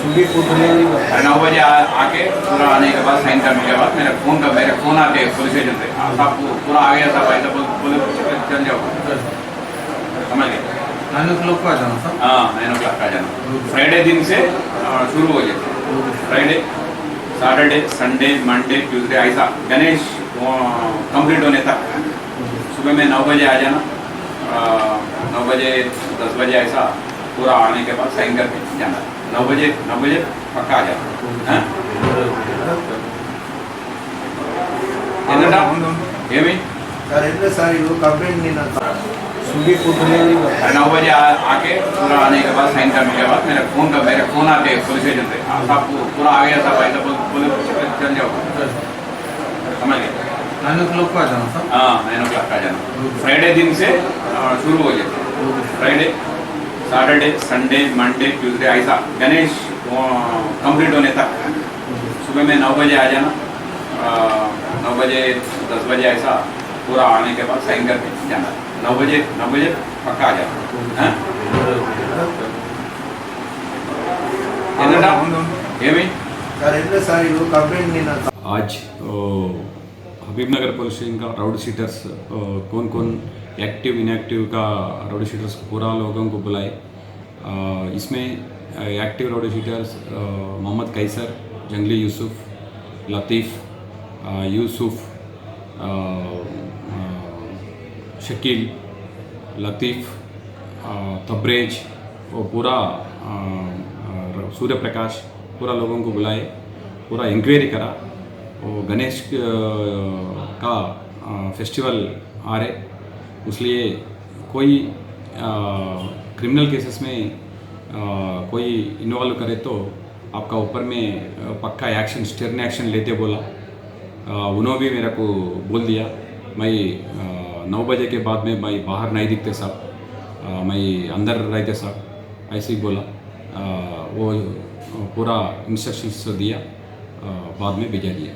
Swiggy food delivery का 9 बजे आके पूरा आने के बाद साइन करने के बाद मेरे फ़ोन आते पुलिस स्टेशन से साहब पूरा आ गया साहब ऐसा बोले चल जाओ समझ गए 9 o'clock को आ जाना सर। हाँ 9 o'clock आ जाना। फ्राइडे दिन से शुरू हो जाता Friday Saturday Sunday Monday Tuesday ऐसा गणेश कंप्लीट होने तक सुबह में 9 बजे आ जाना 9 बजे 10 बजे ऐसा पूरा आने के बाद साइन करके जाना 9 बजे पक्का आ जाना हाँ? ఏంటంట ఏమి सर इतने सारी वो कंप्लेंट नहीं ना स्विगी फूड डिलीवरी का 9 बजे आके पूरा आने के बाद साइन करने के बाद मेरे फ़ोन आते पुलिस स्टेशन से साहब पूरा आ गया साहब ऐसा बोले चल जाओ समझ गए 9 o'clock को आ जाना सर। हाँ 9 o'clock आ जाना। फ्राइडे दिन से शुरू हो जाता Friday Saturday Sunday Monday Tuesday ऐसा गणेश कंप्लीट होने तक सुबह में 9 बजे आ जाना 9 बजे 10 बजे ऐसा पूरा आने के बाद साइन करके जाना 9 बजे पक्का आ जाना हाँ? ఏంటంట ఏమి सर इतने सारी वो कंप्लेंट नहीं ना आज हबीबनगर पुलिस स्टेशन का राउडी शीटर्स कौन कौन एक्टिव इनएक्टिव का राउडी शीटर्स पूरा लोगों को बुलाए इसमें active rowdy sheeters Mohammad Kaiser जंगली यूसुफ लतीफ़ यूसुफ शकील लतीफ़ तब्रेज वो पूरा सूर्य प्रकाश पूरा लोगों को बुलाए पूरा इंक्वायरी करा वो गणेश का फेस्टिवल आ रहे इसलिए कोई क्रिमिनल केसेस में कोई इन्वॉल्व करे तो आपका ऊपर में पक्का एक्शन स्टर्न एक्शन लेते बोला उन्होंने भी मेरे को बोल दिया मैं 9 बजे के बाद में मैं बाहर नहीं दिखते साहब मैं अंदर रहते साहब ऐसे ही बोला वो पूरा इंस्ट्रक्शंस दिया बाद में भेजा दिया।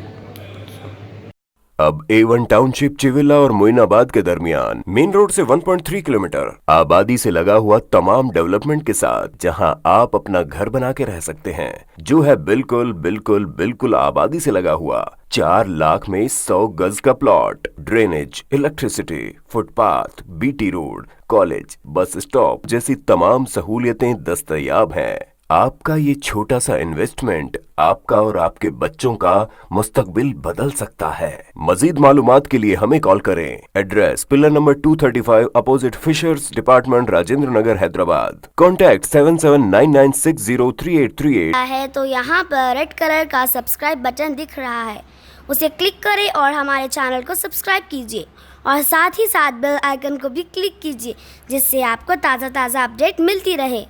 अब A1 टाउनशिप चिविला और मोइनाबाद के दरमियान मेन रोड से 1.3 किलोमीटर आबादी से लगा हुआ तमाम डेवलपमेंट के साथ जहां आप अपना घर बना के रह सकते हैं जो है बिल्कुल बिल्कुल बिल्कुल आबादी से लगा हुआ 4 लाख में 100 गज का plot drainage electricity footpath BT road college bus stop जैसी तमाम सहूलियतें दस्तयाब हैं। आपका ये छोटा सा इन्वेस्टमेंट आपका और आपके बच्चों का मुस्तकबिल बदल सकता है। मजीद मालूमात के लिए हमें कॉल करें। Address pillar number 235 opposite fishers department Rajendra Nagar Hyderabad. Contact 7799603838 है तो यहाँ पर रेड कलर का सब्सक्राइब बटन दिख रहा है उसे क्लिक करें और हमारे चैनल को सब्सक्राइब कीजिए और साथ ही साथ बेल आइकन को भी क्लिक कीजिए जिससे आपको ताज़ा अपडेट मिलती रहे।